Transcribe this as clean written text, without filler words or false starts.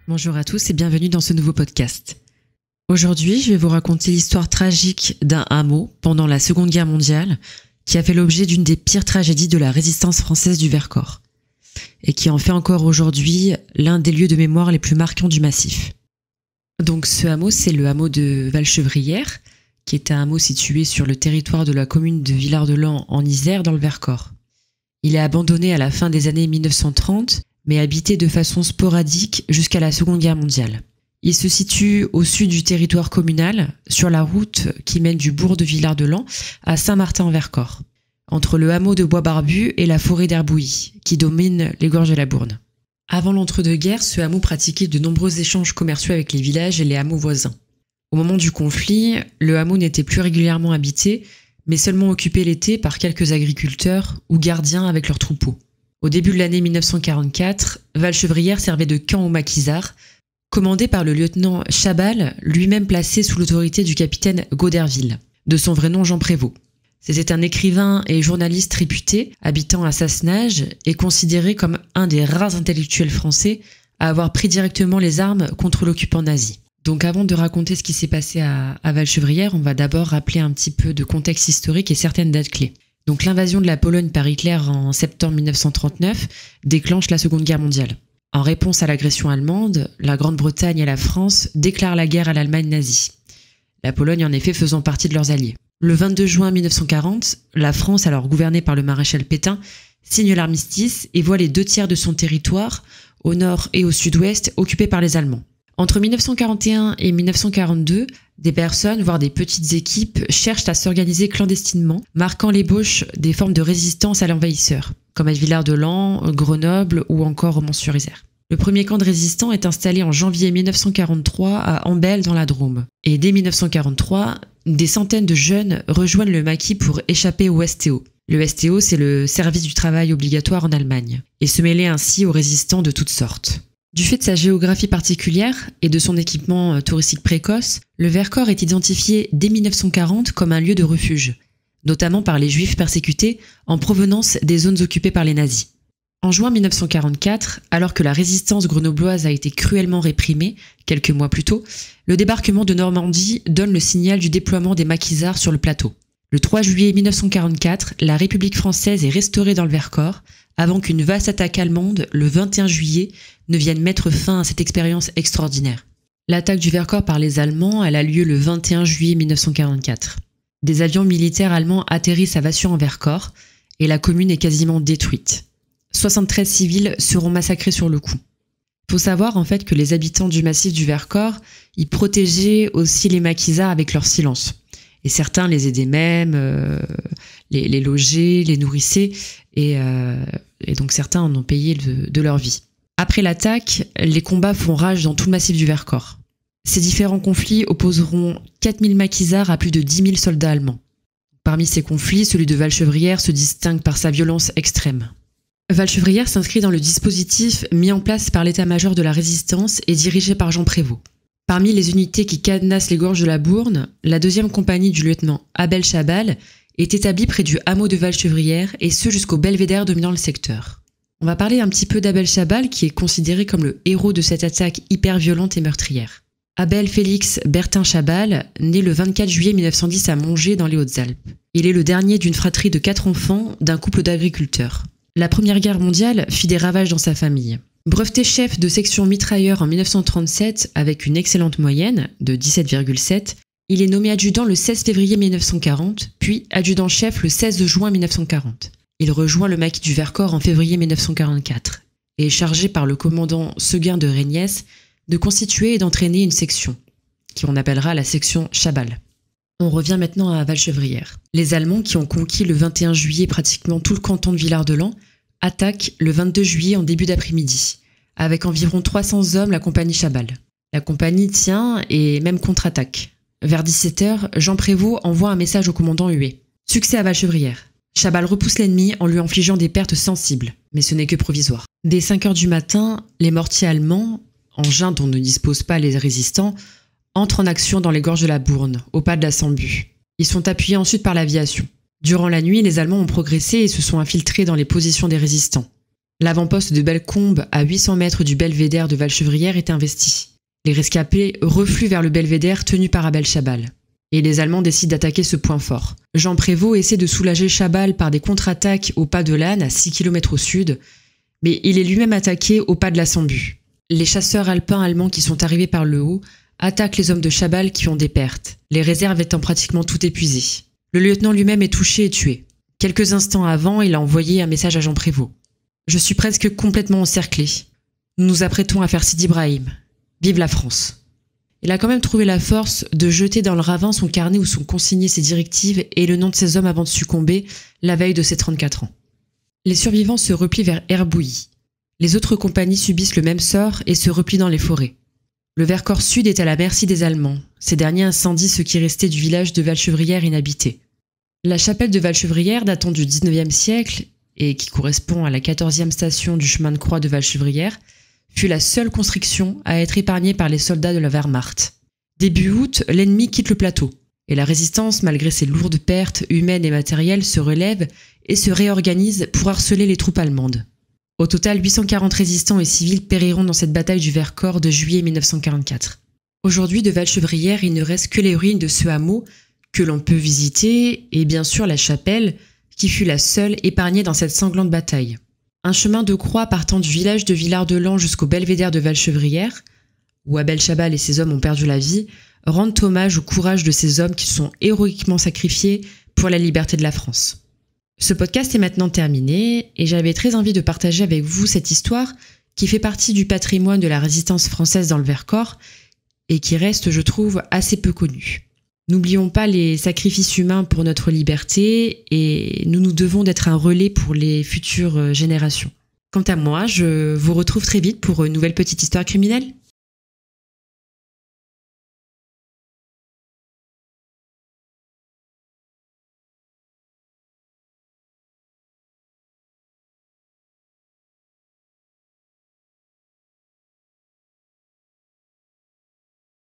Bonjour à tous et bienvenue dans ce nouveau podcast. Aujourd'hui, je vais vous raconter l'histoire tragique d'un hameau pendant la Seconde Guerre mondiale qui a fait l'objet d'une des pires tragédies de la résistance française du Vercors et qui en fait encore aujourd'hui l'un des lieux de mémoire les plus marquants du massif. Donc ce hameau, c'est le hameau de Valchevrières, qui est un hameau situé sur le territoire de la commune de Villard-de-Lans en Isère dans le Vercors. Il est abandonné à la fin des années 1930, mais habité de façon sporadique jusqu'à la Seconde Guerre mondiale. Il se situe au sud du territoire communal, sur la route qui mène du bourg de Villard-de-Lans à Saint-Martin-en-Vercors, entre le hameau de Bois-Barbu et la forêt d'Herbouilly, qui domine les gorges de la Bourne. Avant l'entre-deux-guerres, ce hameau pratiquait de nombreux échanges commerciaux avec les villages et les hameaux voisins. Au moment du conflit, le hameau n'était plus régulièrement habité, mais seulement occupé l'été par quelques agriculteurs ou gardiens avec leurs troupeaux. Au début de l'année 1944, Valchevrières servait de camp aux maquisards, commandé par le lieutenant Chabal, lui-même placé sous l'autorité du capitaine Goderville, de son vrai nom Jean Prévost. C'était un écrivain et journaliste réputé, habitant à Sassenage et considéré comme un des rares intellectuels français à avoir pris directement les armes contre l'occupant nazi. Donc avant de raconter ce qui s'est passé à Valchevrières, on va d'abord rappeler un petit peu de contexte historique et certaines dates clés. Donc l'invasion de la Pologne par Hitler en septembre 1939 déclenche la Seconde Guerre mondiale. En réponse à l'agression allemande, la Grande-Bretagne et la France déclarent la guerre à l'Allemagne nazie. La Pologne en effet faisant partie de leurs alliés. Le 22 juin 1940, la France, alors gouvernée par le maréchal Pétain, signe l'armistice et voit les 2/3 de son territoire, au nord et au sud-ouest, occupés par les Allemands. Entre 1941 et 1942, des personnes, voire des petites équipes, cherchent à s'organiser clandestinement, marquant l'ébauche des formes de résistance à l'envahisseur, comme à Villard-de-Lans, Grenoble ou encore Romans-sur-Isère. Le premier camp de résistants est installé en janvier 1943 à Ambel dans la Drôme. Et dès 1943, des centaines de jeunes rejoignent le maquis pour échapper au STO. Le STO, c'est le service du travail obligatoire en Allemagne, et se mêler ainsi aux résistants de toutes sortes. Du fait de sa géographie particulière et de son équipement touristique précoce, le Vercors est identifié dès 1940 comme un lieu de refuge, notamment par les Juifs persécutés en provenance des zones occupées par les nazis. En juin 1944, alors que la résistance grenobloise a été cruellement réprimée, quelques mois plus tôt, le débarquement de Normandie donne le signal du déploiement des maquisards sur le plateau. Le 3 juillet 1944, la République française est restaurée dans le Vercors, avant qu'une vaste attaque allemande, le 21 juillet, ne vienne mettre fin à cette expérience extraordinaire. L'attaque du Vercors par les Allemands, elle a lieu le 21 juillet 1944. Des avions militaires allemands atterrissent à Vassieux-en-Vercors, et la commune est quasiment détruite. 73 civils seront massacrés sur le coup. Il faut savoir en fait que les habitants du massif du Vercors, ils protégeaient aussi les maquisards avec leur silence. Et certains les aidaient même, les logeaient, les nourrissaient, et donc certains en ont payé de leur vie. Après l'attaque, les combats font rage dans tout le massif du Vercors. Ces différents conflits opposeront 4000 maquisards à plus de 10 000 soldats allemands. Parmi ces conflits, celui de Valchevrières se distingue par sa violence extrême. Valchevrières s'inscrit dans le dispositif mis en place par l'état-major de la résistance et dirigé par Jean Prévost. Parmi les unités qui cadenassent les gorges de la Bourne, la 2e compagnie du lieutenant Abel Chabal est établie près du hameau de Valchevrières et ce jusqu'au belvédère dominant le secteur. On va parler un petit peu d'Abel Chabal qui est considéré comme le héros de cette attaque hyper violente et meurtrière. Abel Félix Bertin Chabal, né le 24 juillet 1910 à Mongé dans les Hautes-Alpes. Il est le dernier d'une fratrie de 4 enfants d'un couple d'agriculteurs. La Première Guerre mondiale fit des ravages dans sa famille. Breveté chef de section mitrailleur en 1937 avec une excellente moyenne de 17,7, il est nommé adjudant le 16 février 1940, puis adjudant-chef le 16 juin 1940. Il rejoint le maquis du Vercors en février 1944 et est chargé par le commandant Seguin de Régniès de constituer et d'entraîner une section, qui on appellera la section Chabal. On revient maintenant à Valchevrières. Les Allemands, qui ont conquis le 21 juillet pratiquement tout le canton de Villard-de-Lans, attaquent le 22 juillet en début d'après-midi, avec environ 300 hommes la compagnie Chabal. La compagnie tient et même contre-attaque. Vers 17h, Jean Prévost envoie un message au commandant Huet. Succès à Valchevrières. Chabal repousse l'ennemi en lui infligeant des pertes sensibles, mais ce n'est que provisoire. Dès 5h du matin, les mortiers allemands, engins dont ne disposent pas les résistants, entrent en action dans les gorges de la Bourne, au pas de la Sambu. Ils sont appuyés ensuite par l'aviation. Durant la nuit, les Allemands ont progressé et se sont infiltrés dans les positions des résistants. L'avant-poste de Bellecombe, à 800 mètres du belvédère de Valchevrières, est investi. Les rescapés refluent vers le belvédère tenu par Abel Chabal. Et les Allemands décident d'attaquer ce point fort. Jean Prévost essaie de soulager Chabal par des contre-attaques au pas de l'Âne, à 6 km au sud, mais il est lui-même attaqué au pas de la Sambu. Les chasseurs alpins allemands qui sont arrivés par le haut attaquent les hommes de Chabal qui ont des pertes, les réserves étant pratiquement toutes épuisées. Le lieutenant lui-même est touché et tué. Quelques instants avant, il a envoyé un message à Jean Prévost. « Je suis presque complètement encerclé. Nous nous apprêtons à faire Sidi Ibrahim. Vive la France !» Il a quand même trouvé la force de jeter dans le ravin son carnet où sont consignées ses directives et le nom de ses hommes avant de succomber la veille de ses 34 ans. Les survivants se replient vers Herbouilly. Les autres compagnies subissent le même sort et se replient dans les forêts. Le Vercors Sud est à la merci des Allemands. Ces derniers incendient ce qui restait du village de Valchevrières inhabité. La chapelle de Valchevrières, datant du XIXe siècle et qui correspond à la 14e station du chemin de croix de Valchevrières, fut la seule construction à être épargnée par les soldats de la Wehrmacht. Début août, l'ennemi quitte le plateau, et la résistance, malgré ses lourdes pertes humaines et matérielles, se relève et se réorganise pour harceler les troupes allemandes. Au total, 840 résistants et civils périront dans cette bataille du Vercors de juillet 1944. Aujourd'hui, de Valchevrières, il ne reste que les ruines de ce hameau que l'on peut visiter, et bien sûr la chapelle, qui fut la seule épargnée dans cette sanglante bataille. Un chemin de croix partant du village de Villard-de-Lans jusqu'au belvédère de Valchevrières, où Abel Chabal et ses hommes ont perdu la vie, rendent hommage au courage de ces hommes qui se sont héroïquement sacrifiés pour la liberté de la France. Ce podcast est maintenant terminé et j'avais très envie de partager avec vous cette histoire qui fait partie du patrimoine de la résistance française dans le Vercors et qui reste, je trouve, assez peu connue. N'oublions pas les sacrifices humains pour notre liberté et nous nous devons d'être un relais pour les futures générations. Quant à moi, je vous retrouve très vite pour une nouvelle petite histoire criminelle.